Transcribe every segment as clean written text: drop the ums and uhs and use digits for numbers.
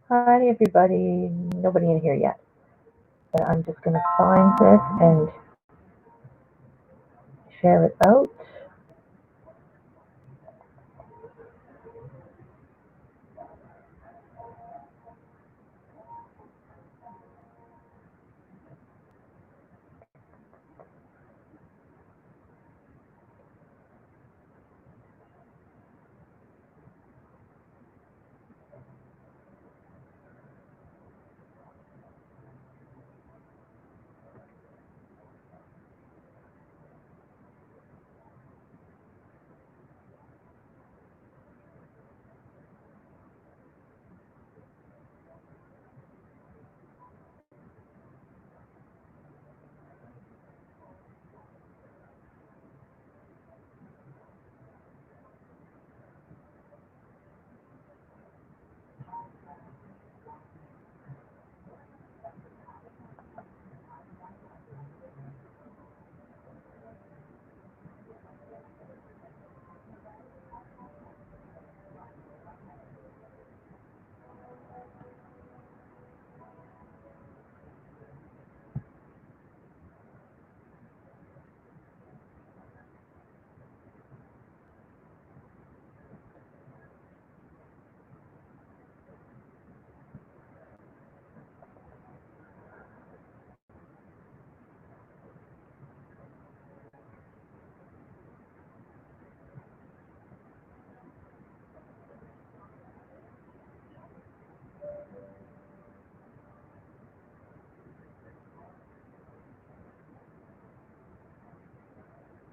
Hi, everybody. Nobody in here yet, but I'm just going to find this and share it out.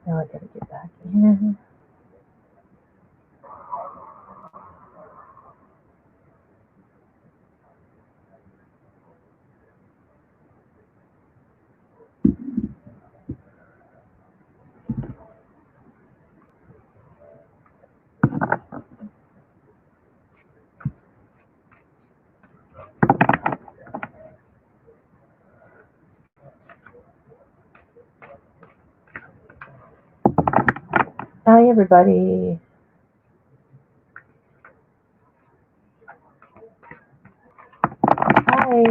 Now I got to get back in. Hi, everybody. Hi.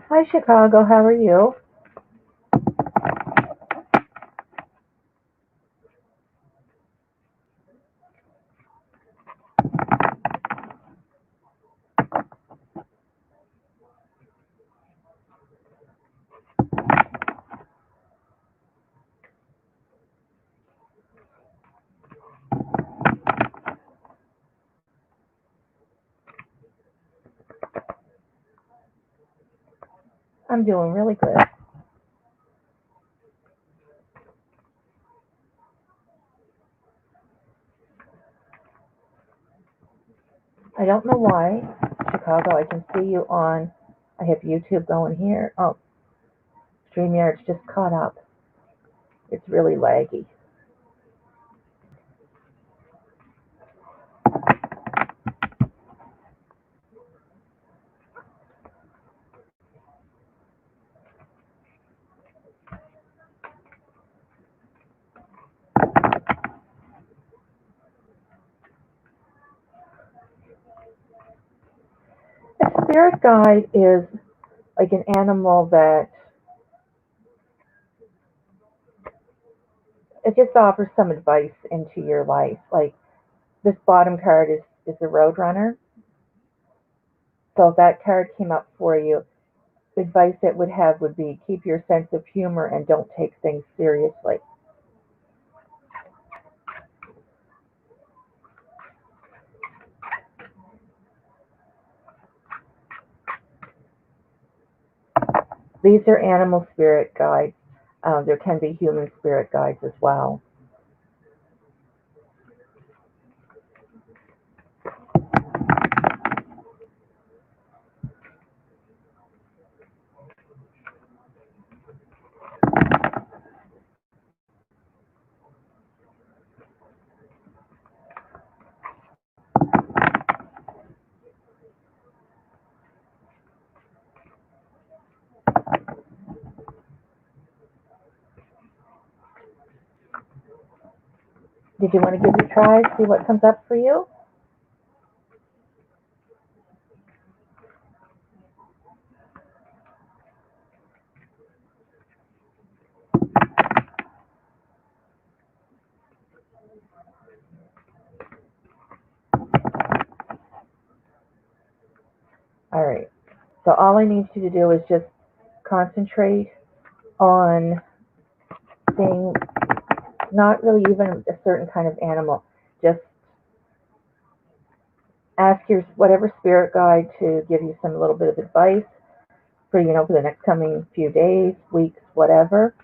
Hi, Chicago. How are you? I'm doing really good. I don't know why, Chicago, I can see you on, I have YouTube going here. Oh, StreamYard's just caught up. It's really laggy. A spirit guide is like an animal that it just offers some advice into your life. Like this bottom card is a roadrunner. So if that card came up for you, the advice it would have would be keep your sense of humor and don't take things seriously. These are animal spirit guides. There can be human spirit guides as well. Did you want to give it a try, see what comes up for you? All right. So all I need you to do is just concentrate on seeing not really even a certain kind of animal. Just ask your whatever spirit guide to give you some little bit of advice for for the next coming few days, weeks, whatever.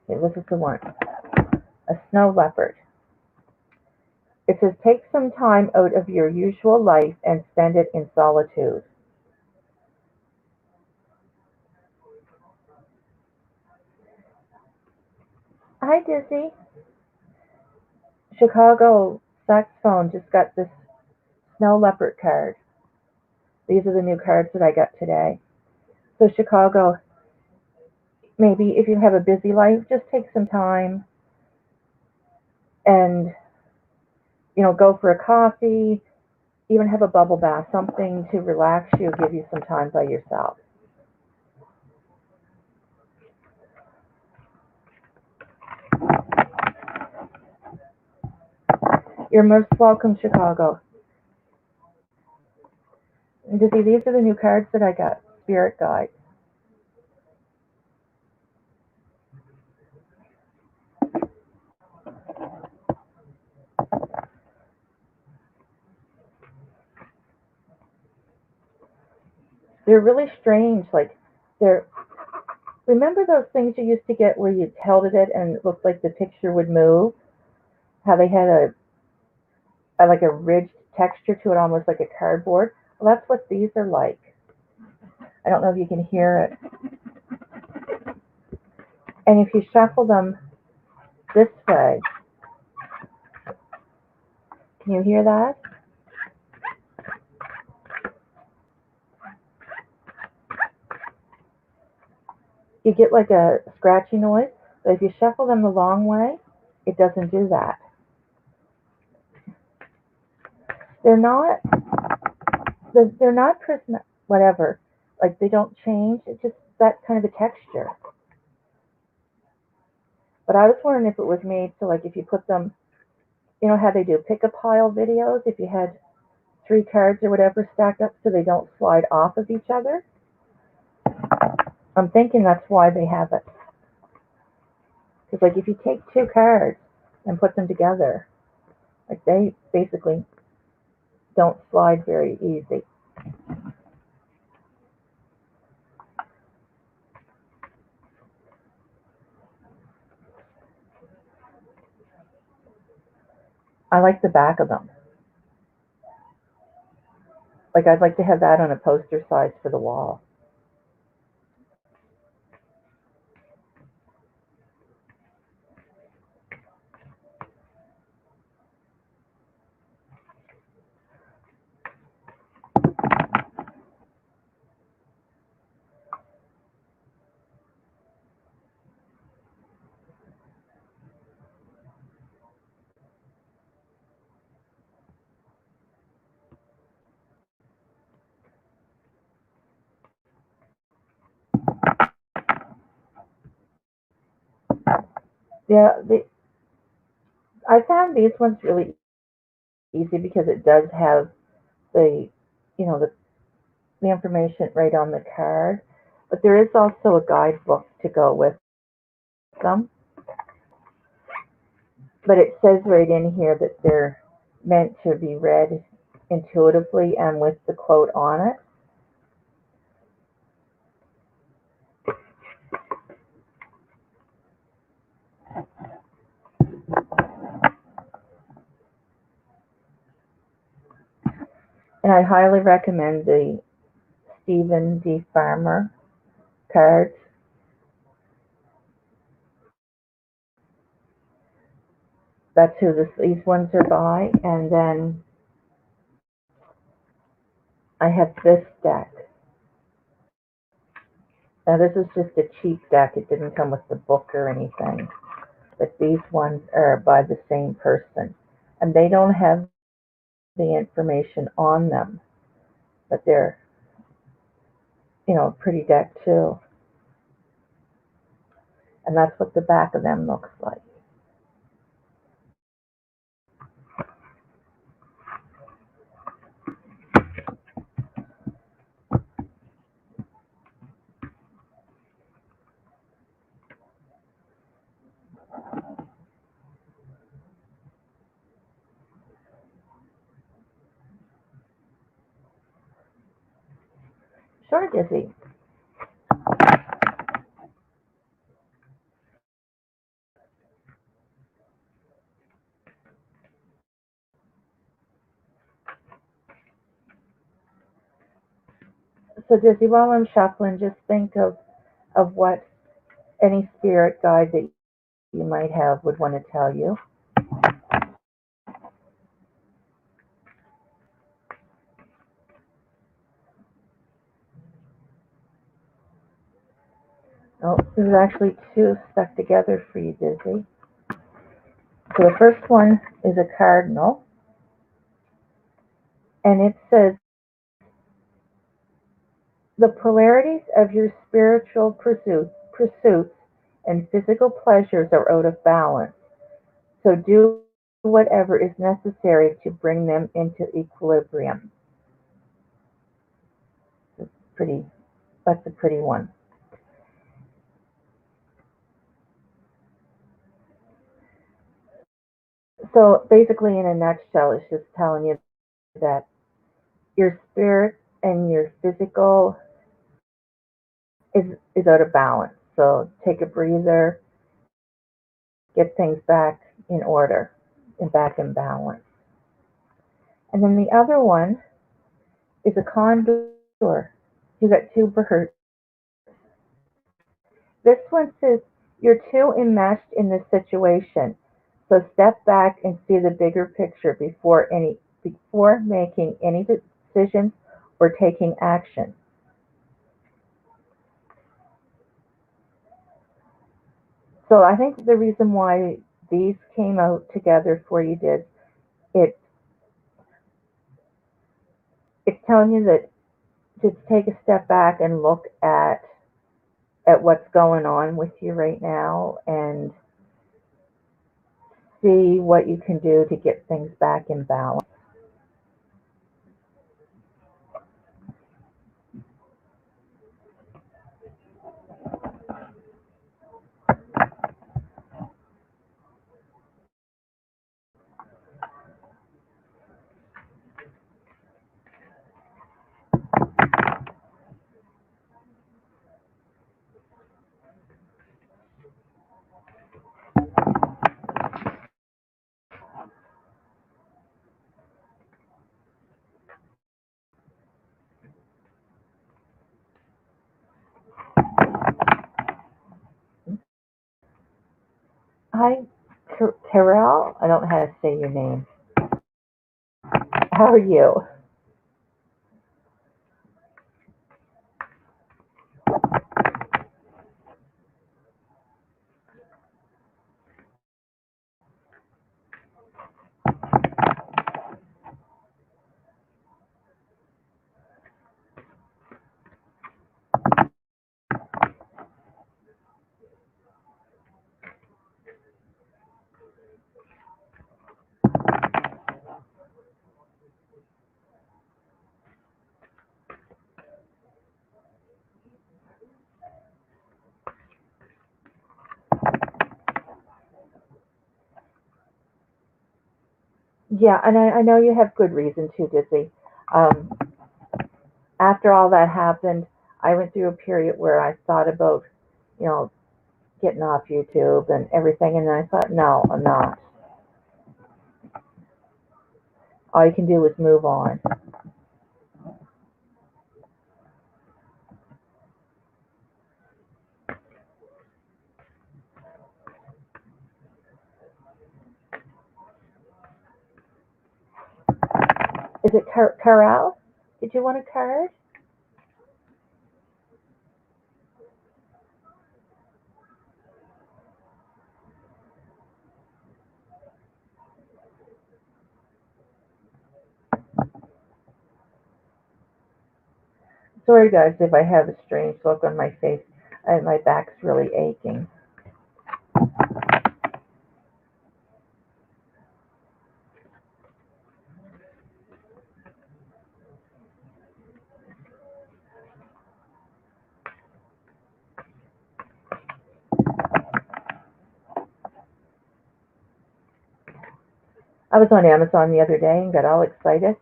Okay, this is the one. A snow leopard. It says take some time out of your usual life and spend it in solitude. Hi, Dizzy. Chicago saxophone just got this snow leopard card. These are the new cards that I got today. So Chicago, maybe if you have a busy life, just take some time and go for a coffee, even have a bubble bath, something to relax you, give you some time by yourself. You're most welcome, Chicago. And to see, these are the new cards that I got, Spirit Guides. They're really strange. Like, they're, remember those things you used to get where you held it and it looked like the picture would move? How they had like a ridged texture to it, almost like a cardboard? Well, that's what these are like. I don't know if you can hear it. And if you shuffle them this way, can you hear that? You get like a scratchy noise, but if you shuffle them the long way, it doesn't do that. They're not prism whatever. Like they don't change. It's just that kind of a texture. But I was wondering if it was made so like if you put them, you know how they do pick a pile videos, if you had 3 cards or whatever stacked up so they don't slide off of each other. I'm thinking that's why they have it. Because like if you take two cards and put them together, like they basically don't slide very easy. I like the back of them. Like I'd like to have that on a poster size for the wall. Yeah, I found these ones really easy because it does have the, you know, the information right on the card. But there is also a guidebook to go with them. But it says right in here that they're meant to be read intuitively and with the quote on it. And I highly recommend the Stephen D. Farmer cards. That's who these ones are by. And then I have this deck. Now this is just a cheap deck. It didn't come with the book or anything. But these ones are by the same person. And they don't have the information on them. But they're, a pretty deck too. And that's what the back of them looks like. Sure, Dizzy. So Dizzy, while I'm shuffling, just think of what any spirit guide that you might have would want to tell you. Oh, there's actually two stuck together for you, Dizzy. So the first one is a cardinal, and it says, the polarities of your spiritual pursuits and physical pleasures are out of balance. So do whatever is necessary to bring them into equilibrium. It's pretty. That's a pretty one. So basically, in a nutshell, it's just telling you that your spirit and your physical is out of balance. So take a breather, get things back in order and back in balance. And then the other one is a condor. You got two birds. This one says you're too enmeshed in this situation. So step back and see the bigger picture before making any decisions or taking action. So I think the reason why these came out together for you did it it's telling you that to take a step back and look at what's going on with you right now and see what you can do to get things back in balance. Terrell, I don't know how to say your name. How are you? Yeah, and I know you have good reason to, Dizzy. Um, After all that happened, I went through a period where I thought about, you know, getting off YouTube and everything, and then I thought, no, I'm not. All you can do is move on. Is it Carol? Did you want a card? Sorry, guys, if I have a strange look on my face. My back's really aching. I was on Amazon the other day and got all excited.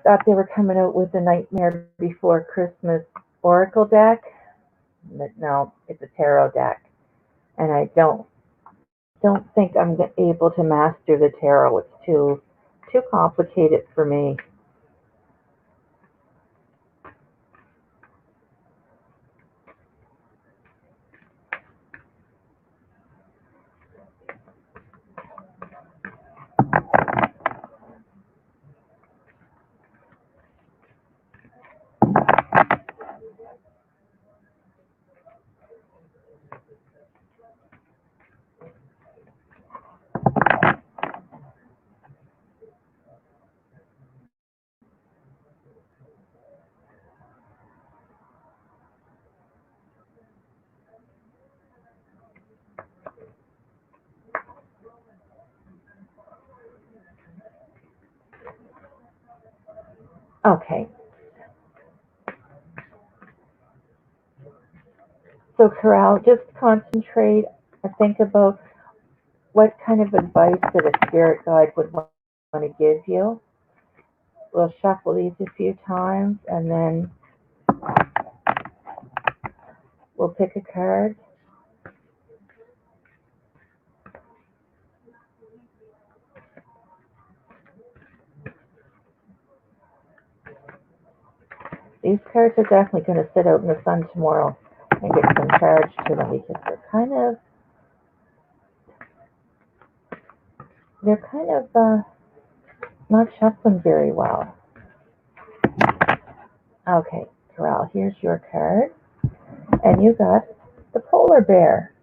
Thought they were coming out with the Nightmare Before Christmas Oracle deck. But no, it's a tarot deck, and I don't think I'm able to master the tarot. It's too complicated for me. Okay, so Corral, just concentrate and think about what kind of advice that a spirit guide would want to give you. We'll shuffle these a few times and then we'll pick a card. These cards are definitely going to sit out in the sun tomorrow and get some charge to them because they're kind of not shuffling very well. Okay, Corral, here's your card. And you got the polar bear.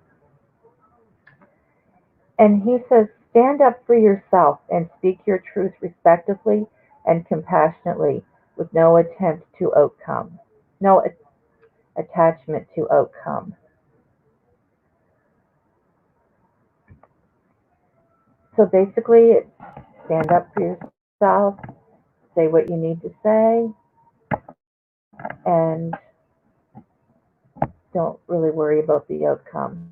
And he says, stand up for yourself and speak your truth respectfully and compassionately with no attempt to outcome, no attachment to outcome. So basically, it's stand up for yourself, say what you need to say, and don't really worry about the outcome.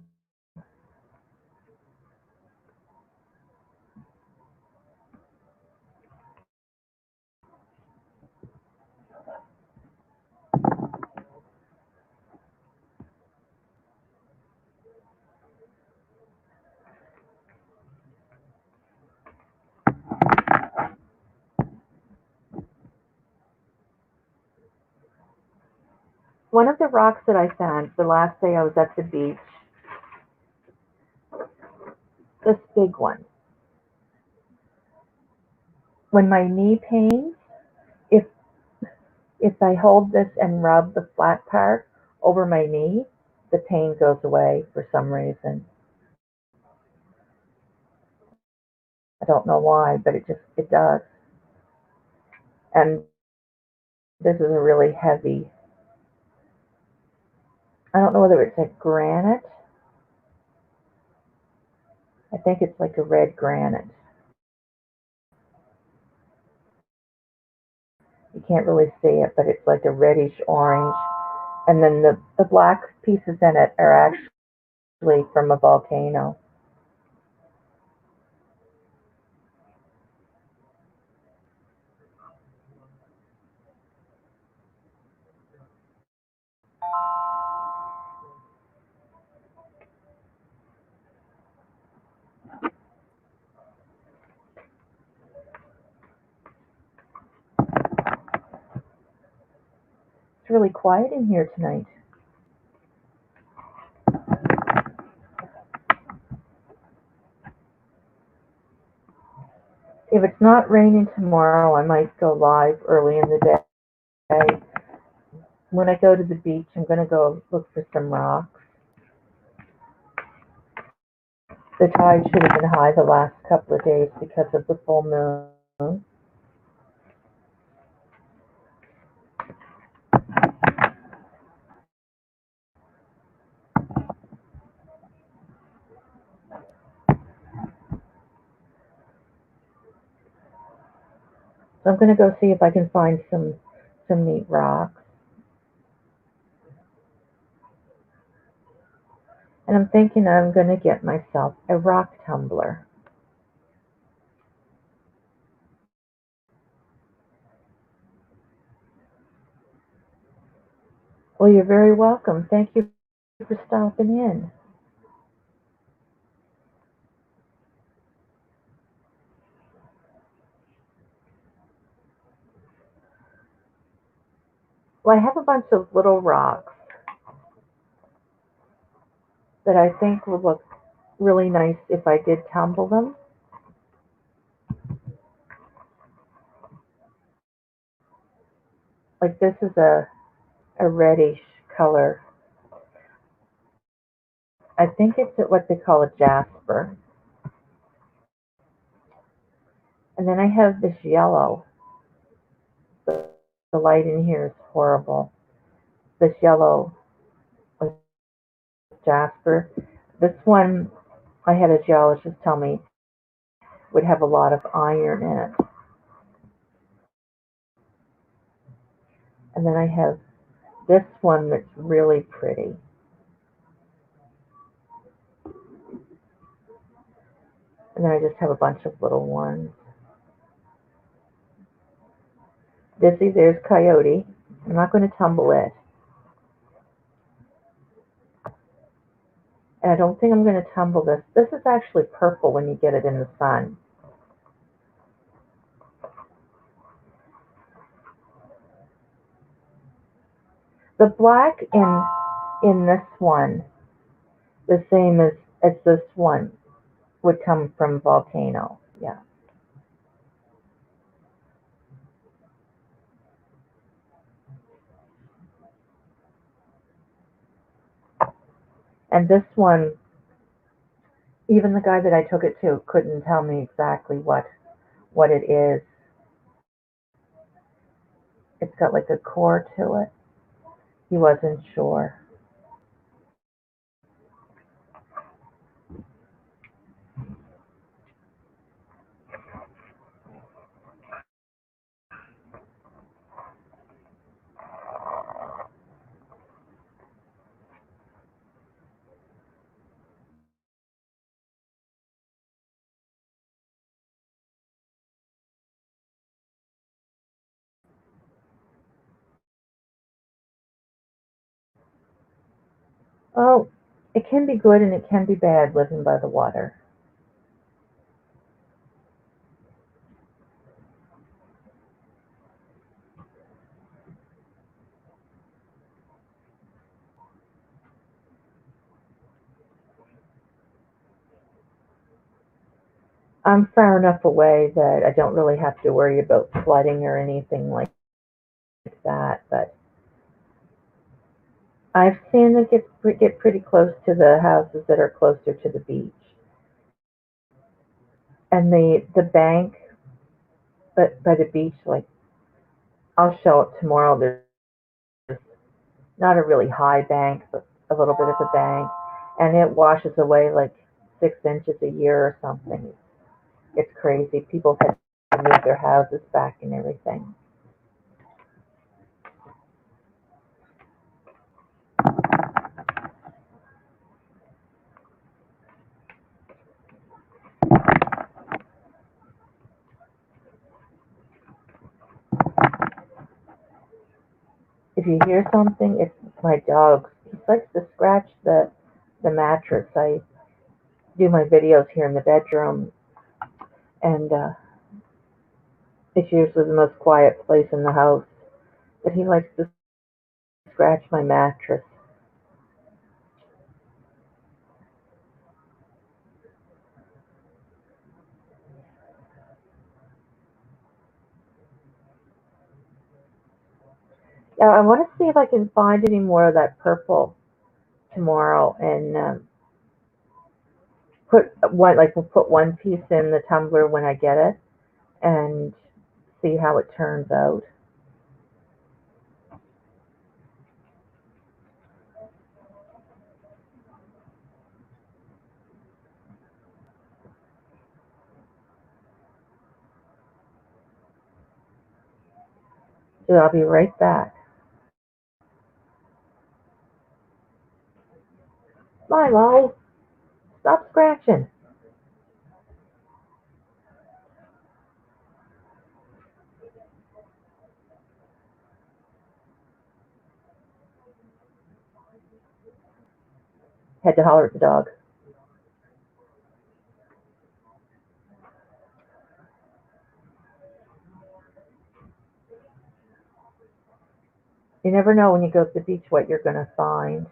One of the rocks that I found the last day I was at the beach, this big one. When my knee pains, if if I hold this and rub the flat part over my knee, the pain goes away for some reason. I don't know why, but it does. And this is a really heavy. I don't know whether it's a granite. I think it's like a red granite. You can't really see it, but it's like a reddish orange. And then the black pieces in it are actually from a volcano. It's really quiet in here tonight. If it's not raining tomorrow, I might go live early in the day. When I go to the beach, I'm going to go look for some rocks. The tide should have been high the last couple of days because of the full moon. So I'm going to go see if I can find some neat rocks. And I'm thinking I'm going to get myself a rock tumbler. Well, you're very welcome. Thank you for stopping in. Well, I have a bunch of little rocks that I think will look really nice if I did tumble them. Like this is a reddish color. I think it's what they call a jasper. And then I have this yellow. The light in here is horrible. This yellow like jasper. This one I had a geologist tell me would have a lot of iron in it. And then I have this one that's really pretty. And then I just have a bunch of little ones. Dizzy, there's Coyote. I'm not going to tumble it. And I don't think I'm going to tumble this. This is actually purple when you get it in the sun. The black in this one, the same as this one, would come from volcano. Yeah. And this one, even the guy that I took it to couldn't tell me exactly what it is. It's got like a core to it. He wasn't sure. Oh, it can be good and it can be bad living by the water. I'm far enough away that I don't really have to worry about flooding or anything like that. But I've seen it get pretty close to the houses that are closer to the beach, and the bank, but by the beach, like I'll show it tomorrow. There's not a really high bank, but a little bit of a bank, and it washes away like 6 inches a year or something. It's crazy. People have had to move their houses back and everything. If you hear something, it's my dog. He likes to scratch the mattress. I do my videos here in the bedroom, and it's usually the most quiet place in the house. But he likes to scratch my mattress. Yeah, I want to see if I can find any more of that purple tomorrow, and put one like we'll put one piece in the tumbler when I get it, and see how it turns out. So I'll be right back. Milo, stop scratching. Had to holler at the dog. You never know when you go to the beach what you're going to find.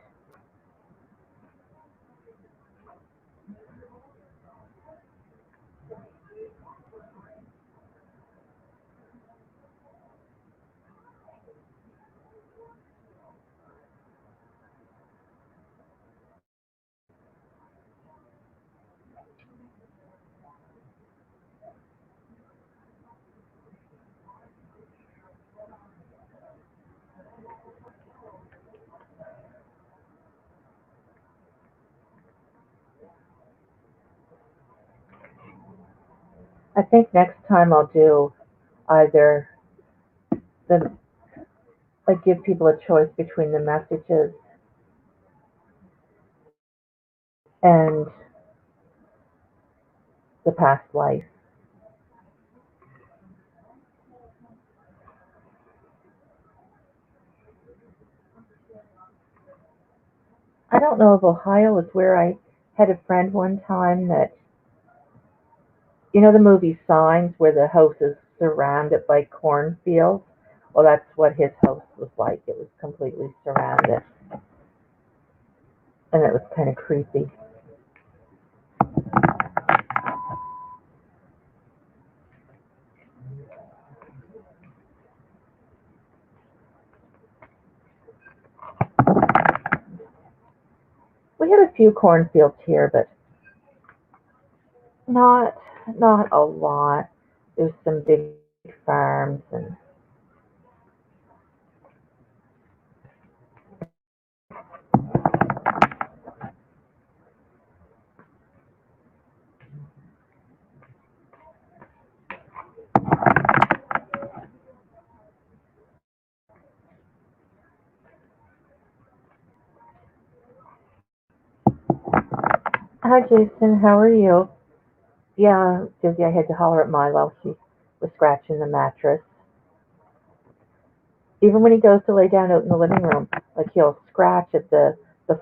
I think next time I'll do either the like give people a choice between the messages and the past life. I don't know if Ohio is where I had a friend one time that the movie Signs where the house is surrounded by cornfields. Well, that's what his house was like. It was completely surrounded, and it was kind of creepy. We had a few cornfields here, but not not a lot. There's some big farms and hi Jason, how are you? Yeah, Susie, I had to holler at Milo. He was scratching the mattress. Even when he goes to lay down out in the living room, like he'll scratch at the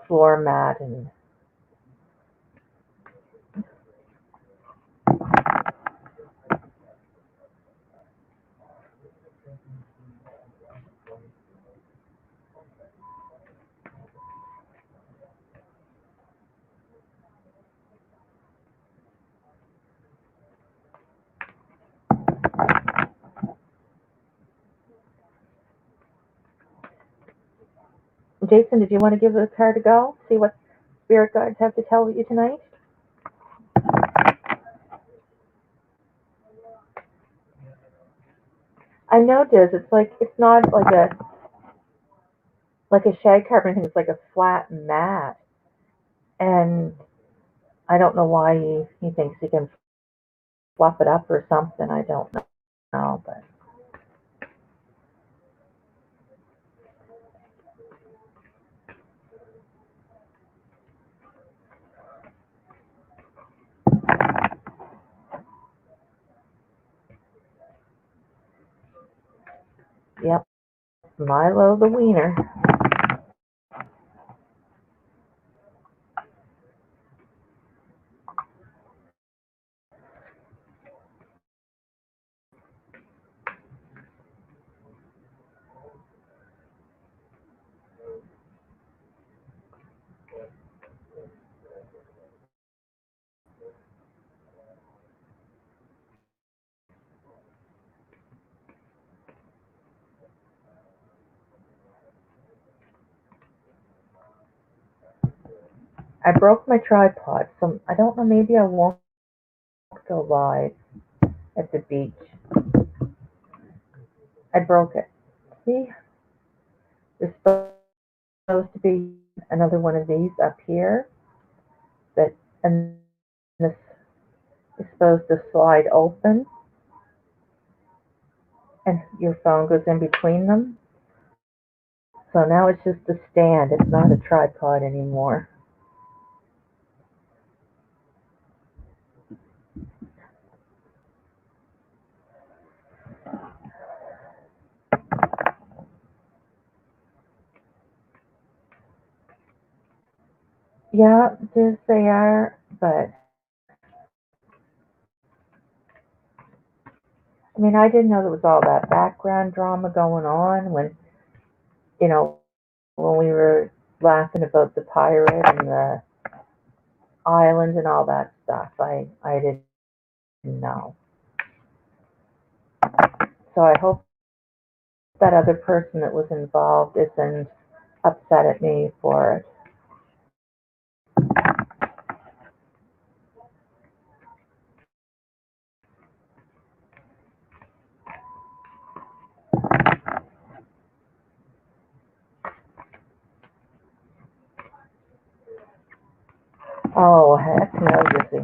floor mat and Jason, did you want to give the card a go? See what spirit guides have to tell you tonight? I know, Diz. It's not like a shag carpet thing. It's like a flat mat, and I don't know why he thinks he can fluff it up or something. I don't know, but yep, Milo the wiener. I broke my tripod, so I don't know. Maybe I won't go live at the beach. I broke it. See, there's supposed to be another one of these up here that, and this is supposed to slide open, and your phone goes in between them. So now it's just a stand. It's not a tripod anymore. Yeah, yes, they are, but I mean, I didn't know there was all that background drama going on you know, when we were laughing about the pirate and the island and all that stuff. I didn't know. So I hope that other person that was involved isn't upset at me for it. Oh, heck no, you see.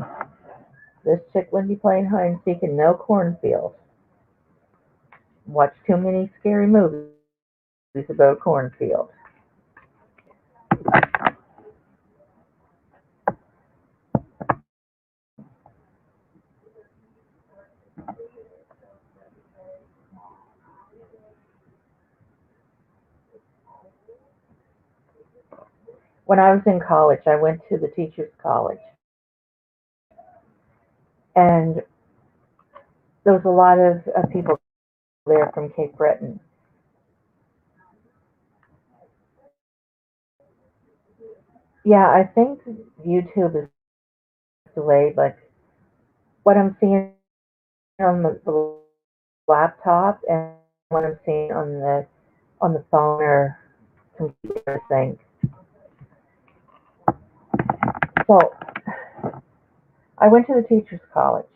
This chick wouldn't be playing hide and seek in no cornfield. Watch too many scary movies about cornfield. When I was in college, I went to the teachers' college, and there was a lot of people there from Cape Breton. Yeah, I think YouTube is delayed, but what I'm seeing on the laptop and what I'm seeing on the phone or computer thing. So I went to the teachers' college,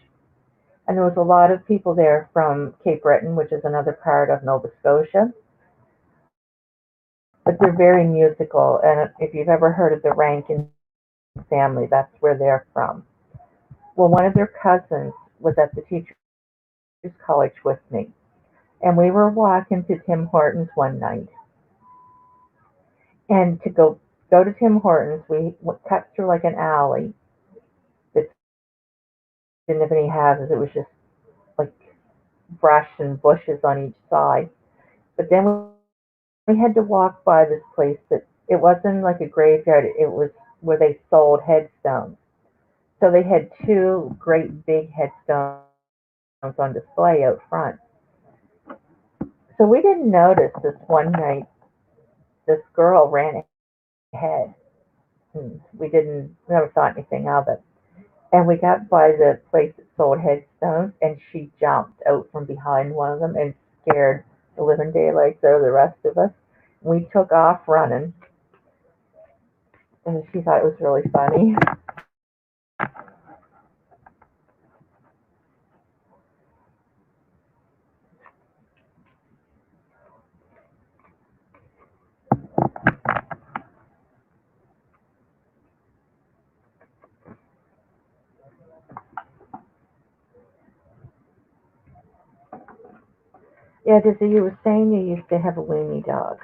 and there was a lot of people there from Cape Breton, which is another part of Nova Scotia. But they're very musical, and if you've ever heard of the Rankin family, that's where they're from. Well, one of their cousins was at the teachers' college with me, and we were walking to Tim Hortons one night. And to go to Tim Hortons, we cut through like an alley that didn't have any houses. It was just like brush and bushes on each side. But then we had to walk by this place that it wasn't like a graveyard. It was where they sold headstones. So they had two great big headstones on display out front. So we didn't notice this one night. This girl ran ahead. And we never thought anything of it. And we got by the place that sold headstones, and she jumped out from behind one of them and scared the living daylights out of the rest of us. We took off running, and she thought it was really funny. Yeah, Dizzy, you were saying you used to have a weenie dog.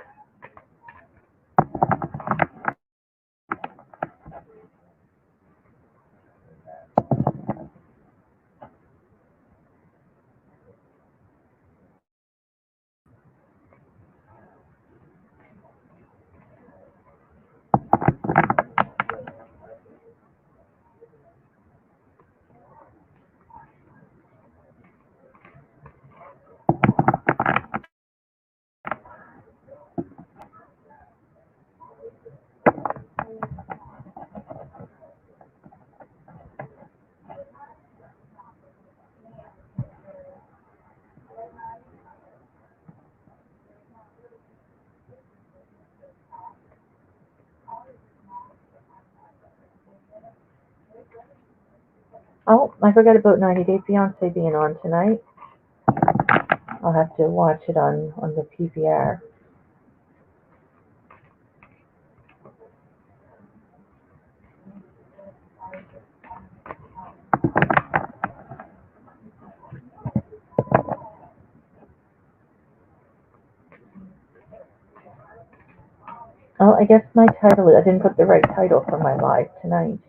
Oh, I forgot about 90 Day Fiance being on tonight. I'll have to watch it on the PVR. Oh, I guess my title, I didn't put the right title for my live tonight.